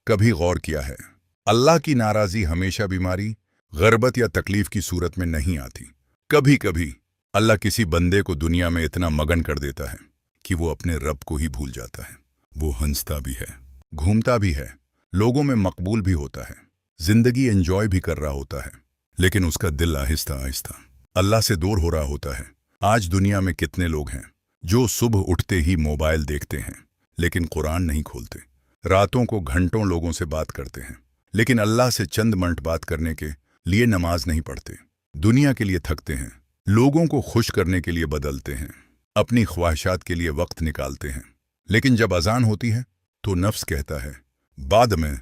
कभी गौर किया है, अल्लाह की नाराज़ी हमेशा बीमारी, गरबत या तकलीफ की सूरत में नहीं आती। कभी कभी अल्लाह किसी बंदे को दुनिया में इतना मगन कर देता है कि वो अपने रब को ही भूल जाता है। वो हंसता भी है, घूमता भी है, लोगों में मकबूल भी होता है, जिंदगी एंजॉय भी कर रहा होता है, लेकिन उसका दिल आहिस्ता आहिस्ता अल्लाह से दूर हो रहा होता है। आज दुनिया में कितने लोग हैं जो सुबह उठते ही मोबाइल देखते हैं लेकिन कुरान नहीं खोलते, रातों को घंटों लोगों से बात करते हैं लेकिन अल्लाह से चंद मिनट बात करने के लिए नमाज नहीं पढ़ते, दुनिया के लिए थकते हैं, लोगों को खुश करने के लिए बदलते हैं, अपनी ख्वाहिशात के लिए वक्त निकालते हैं, लेकिन जब अजान होती है तो नफ्स कहता है बाद में,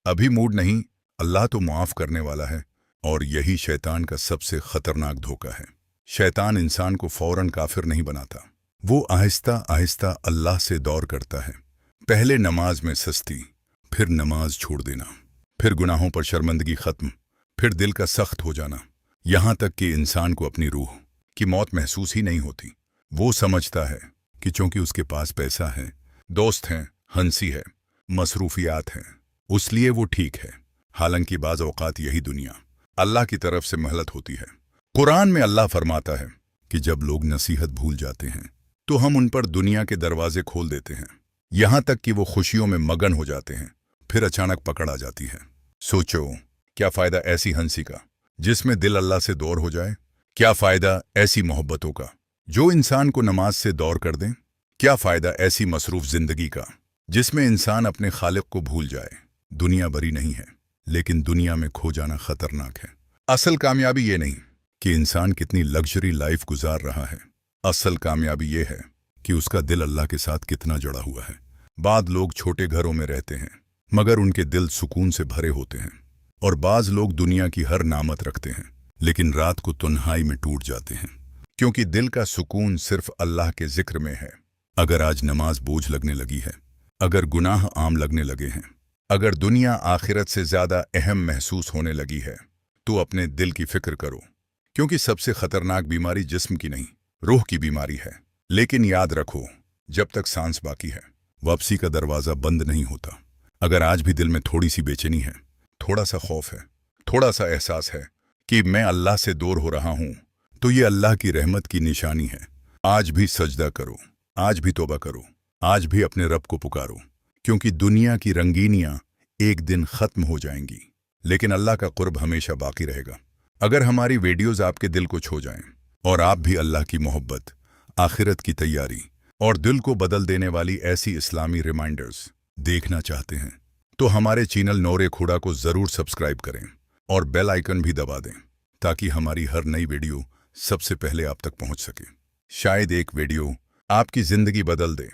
अभी मूड नहीं, अल्लाह तो माफ़ करने वाला है। और यही शैतान का सबसे खतरनाक धोखा है। शैतान इंसान को फौरन काफिर नहीं बनाता, वो आहिस्ता आहिस्ता अल्लाह से दौर करता है। पहले नमाज में सस्ती, फिर नमाज छोड़ देना, फिर गुनाहों पर शर्मिंदगी खत्म, फिर दिल का सख्त हो जाना, यहाँ तक कि इंसान को अपनी रूह की मौत महसूस ही नहीं होती। वो समझता है कि चूंकि उसके पास पैसा है, दोस्त हैं, हंसी है, मसरूफियात हैं, उसलिए वो ठीक है। हालांकि बाज़ औक़ात यही दुनिया अल्लाह की तरफ से महलत होती है। कुरान में अल्लाह फरमाता है कि जब लोग नसीहत भूल जाते हैं तो हम उन पर दुनिया के दरवाजे खोल देते हैं, यहाँ तक कि वो खुशियों में मगन हो जाते हैं, फिर अचानक पकड़ आ जाती है। सोचो, क्या फ़ायदा ऐसी हंसी का जिसमें दिल अल्लाह से दूर हो जाए? क्या फ़ायदा ऐसी मोहब्बतों का जो इंसान को नमाज से दूर कर दें? क्या फ़ायदा ऐसी मसरूफ़ ज़िंदगी का जिसमें इंसान अपने खालिक को भूल जाए? दुनिया बरी नहीं है, लेकिन दुनिया में खो जाना खतरनाक है। असल कामयाबी ये नहीं कि इंसान कितनी लग्जरी लाइफ गुजार रहा है, असल कामयाबी ये है कि उसका दिल अल्लाह के साथ कितना जुड़ा हुआ है। बाद लोग छोटे घरों में रहते हैं मगर उनके दिल सुकून से भरे होते हैं, और बाज़ लोग दुनिया की हर नामत रखते हैं लेकिन रात को तन्हाई में टूट जाते हैं, क्योंकि दिल का सुकून सिर्फ अल्लाह के जिक्र में है। अगर आज नमाज बोझ लगने लगी है, अगर गुनाह आम लगने लगे हैं, अगर दुनिया आखिरत से ज़्यादा अहम महसूस होने लगी है, तो अपने दिल की फिक्र करो, क्योंकि सबसे खतरनाक बीमारी जिस्म की नहीं, रूह की बीमारी है। लेकिन याद रखो, जब तक सांस बाकी है, वापसी का दरवाज़ा बंद नहीं होता। अगर आज भी दिल में थोड़ी सी बेचैनी है, थोड़ा सा खौफ है, थोड़ा सा एहसास है कि मैं अल्लाह से दूर हो रहा हूँ, तो ये अल्लाह की रहमत की निशानी है। आज भी सजदा करो, आज भी तौबा करो, आज भी अपने रब को पुकारो, क्योंकि दुनिया की रंगीनियाँ एक दिन ख़त्म हो जाएंगी, लेकिन अल्लाह का कुर्ब हमेशा बाकी रहेगा। अगर हमारी वीडियोज़ आपके दिल को छू जाएं और आप भी अल्लाह की मोहब्बत, आखिरत की तैयारी और दिल को बदल देने वाली ऐसी इस्लामी रिमाइंडर्स देखना चाहते हैं, तो हमारे चैनल नूर खुदा को ज़रूर सब्सक्राइब करें और बेल आइकन भी दबा दें, ताकि हमारी हर नई वीडियो सबसे पहले आप तक पहुंच सके। शायद एक वीडियो आपकी ज़िंदगी बदल दे।